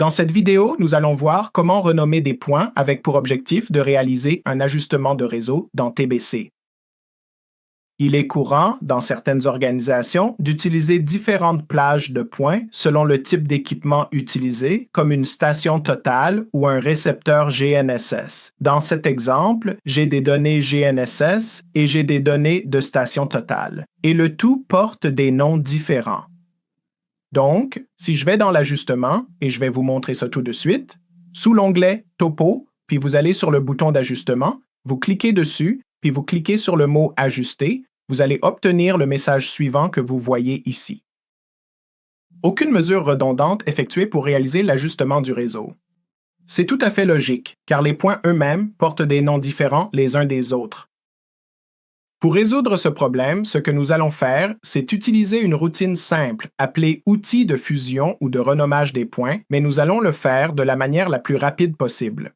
Dans cette vidéo, nous allons voir comment renommer des points avec pour objectif de réaliser un ajustement de réseau dans TBC. Il est courant, dans certaines organisations, d'utiliser différentes plages de points selon le type d'équipement utilisé, comme une station totale ou un récepteur GNSS. Dans cet exemple, j'ai des données GNSS et j'ai des données de station totale. Et le tout porte des noms différents. Donc, si je vais dans l'ajustement, et je vais vous montrer ça tout de suite, sous l'onglet Topo, puis vous allez sur le bouton d'ajustement, vous cliquez dessus, puis vous cliquez sur le mot Ajuster, vous allez obtenir le message suivant que vous voyez ici. Aucune mesure redondante effectuée pour réaliser l'ajustement du réseau. C'est tout à fait logique, car les points eux-mêmes portent des noms différents les uns des autres. Pour résoudre ce problème, ce que nous allons faire, c'est utiliser une routine simple appelée outil de fusion ou de renommage des points, mais nous allons le faire de la manière la plus rapide possible.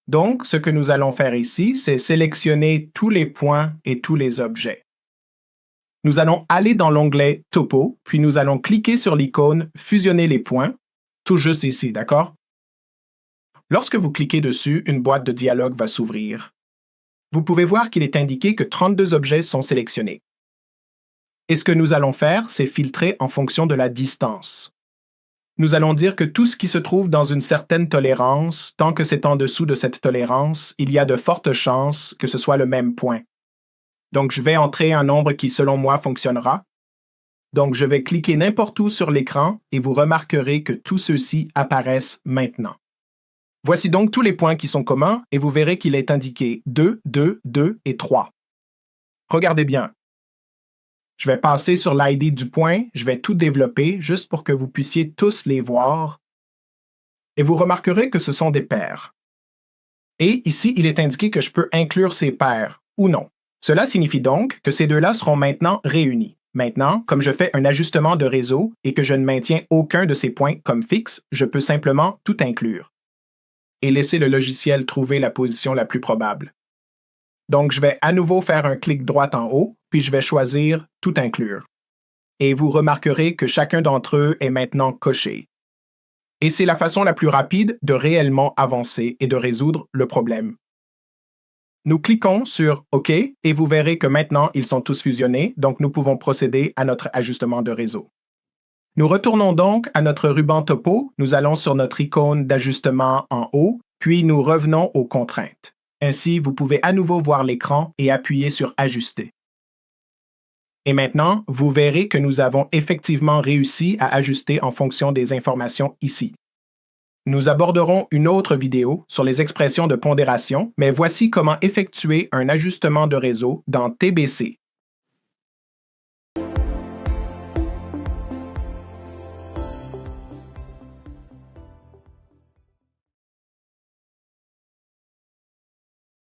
Donc, ce que nous allons faire ici, c'est sélectionner tous les points et tous les objets. Nous allons aller dans l'onglet Topo, puis nous allons cliquer sur l'icône Fusionner les points, tout juste ici, d'accord? Lorsque vous cliquez dessus, une boîte de dialogue va s'ouvrir. Vous pouvez voir qu'il est indiqué que 32 objets sont sélectionnés. Et ce que nous allons faire, c'est filtrer en fonction de la distance. Nous allons dire que tout ce qui se trouve dans une certaine tolérance, tant que c'est en dessous de cette tolérance, il y a de fortes chances que ce soit le même point. Donc, je vais entrer un nombre qui, selon moi, fonctionnera. Donc, je vais cliquer n'importe où sur l'écran et vous remarquerez que tous ceux-ci apparaissent maintenant. Voici donc tous les points qui sont communs et vous verrez qu'il est indiqué 2, 2, 2 et 3. Regardez bien. Je vais passer sur l'ID du point, je vais tout développer juste pour que vous puissiez tous les voir. Et vous remarquerez que ce sont des paires. Et ici, il est indiqué que je peux inclure ces paires ou non. Cela signifie donc que ces deux-là seront maintenant réunis. Maintenant, comme je fais un ajustement de réseau et que je ne maintiens aucun de ces points comme fixe, je peux simplement tout inclure et laisser le logiciel trouver la position la plus probable. Donc, je vais à nouveau faire un clic droit en haut, puis je vais choisir « Tout inclure ». Et vous remarquerez que chacun d'entre eux est maintenant coché. Et c'est la façon la plus rapide de réellement avancer et de résoudre le problème. Nous cliquons sur « OK » et vous verrez que maintenant, ils sont tous fusionnés, donc nous pouvons procéder à notre ajustement de réseau. Nous retournons donc à notre ruban topo, nous allons sur notre icône d'ajustement en haut, puis nous revenons aux contraintes. Ainsi, vous pouvez à nouveau voir l'écran et appuyer sur « Ajuster ». Et maintenant, vous verrez que nous avons effectivement réussi à ajuster en fonction des informations ici. Nous aborderons une autre vidéo sur les expressions de pondération, mais voici comment effectuer un ajustement de réseau dans TBC.